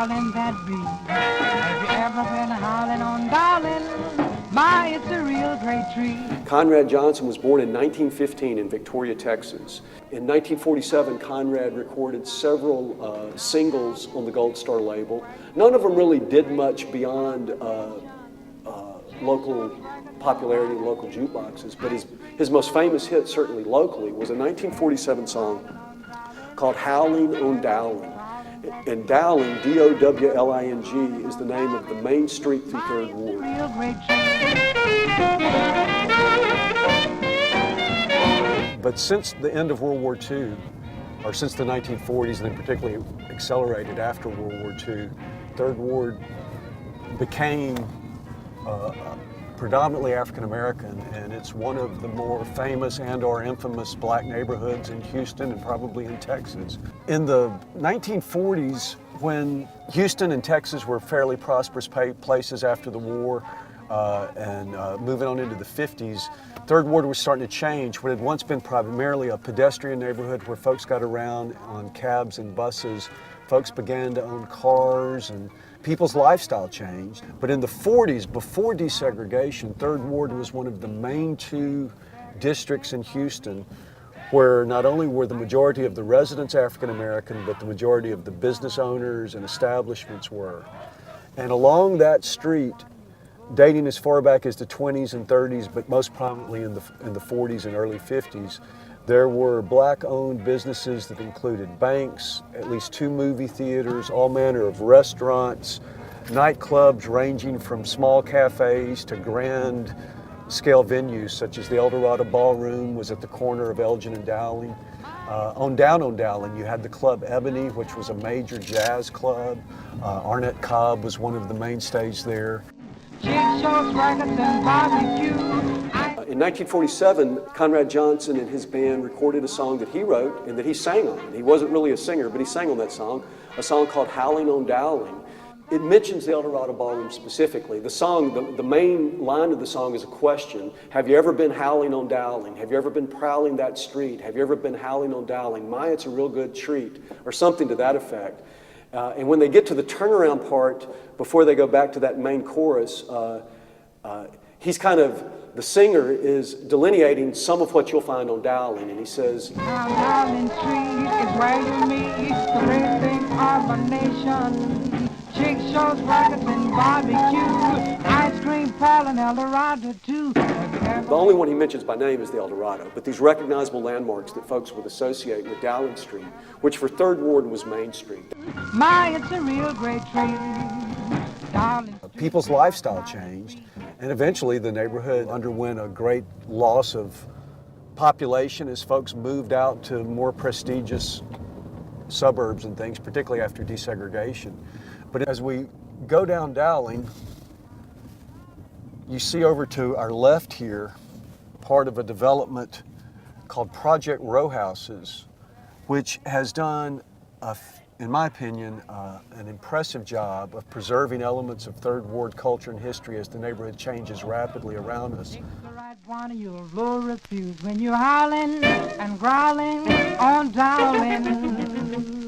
darling, that be. Have you ever been howling on Dowling? My, it's a real great tree. Conrad Johnson was born in 1915 in Victoria, Texas. In 1947, Conrad recorded several singles on the Gold Star label. None of them really did much beyond local popularity in local jukeboxes, but his most famous hit, certainly locally, was a 1947 song called Howling On Dowling. And Dowling, D-O-W-L-I-N-G, is the name of the main street through Third Ward. But since the end of World War II, or since the 1940s, and then particularly accelerated after World War II, Third Ward became predominantly African American, and it's one of the more famous and or infamous black neighborhoods in Houston and probably in Texas. In the 1940s, when Houston and Texas were fairly prosperous places after the war, and moving on into the 50s, Third Ward was starting to change. What had once been primarily a pedestrian neighborhood where folks got around on cabs and buses, folks began to own cars and people's lifestyle changed. But in the 40s, before desegregation, Third Ward was one of the main two districts in Houston where not only were the majority of the residents African American, but the majority of the business owners and establishments were. And along that street, dating as far back as the 20s and 30s, but most prominently in the 40s and early 50s, there were black-owned businesses that included banks, at least 2 movie theaters, all manner of restaurants, nightclubs ranging from small cafes to grand scale venues such as the El Dorado Ballroom was at the corner of Elgin and Dowling. On Dowling, you had the Club Ebony, which was a major jazz club. Arnett Cobb was one of the mainstays there. In 1947, Conrad Johnson and his band recorded a song that he wrote and that he sang on. He wasn't really a singer, but he sang on that song, a song called Howling On Dowling. It mentions the El Dorado Ballroom specifically. The song, the main line of the song is a question. Have you ever been howling on Dowling? Have you ever been prowling that street? Have you ever been howling on Dowling? My, it's a real good treat, or something to that effect. And when they get to the turnaround part, before they go back to that main chorus, he's kind of, the singer is delineating some of what you'll find on Dowling, and he says, Dowling Street is where you meet the great thing of a nation. Chick shows, rackets, and barbecue, ice cream, Paul, and El Dorado, too. The only one he mentions by name is the El Dorado, but these recognizable landmarks that folks would associate with Dowling Street, which for Third Ward was Main Street. My, it's a real great treat. Dowling. People's lifestyle changed, and eventually the neighborhood underwent a great loss of population as folks moved out to more prestigious suburbs and things, particularly after desegregation. But as we go down Dowling, you see over to our left here part of a development called Project Row Houses, which has done, in my opinion, an impressive job of preserving elements of Third Ward culture and history as the neighborhood changes rapidly around us. The right one you'll blow refuse when you're howling and growling on Dowling.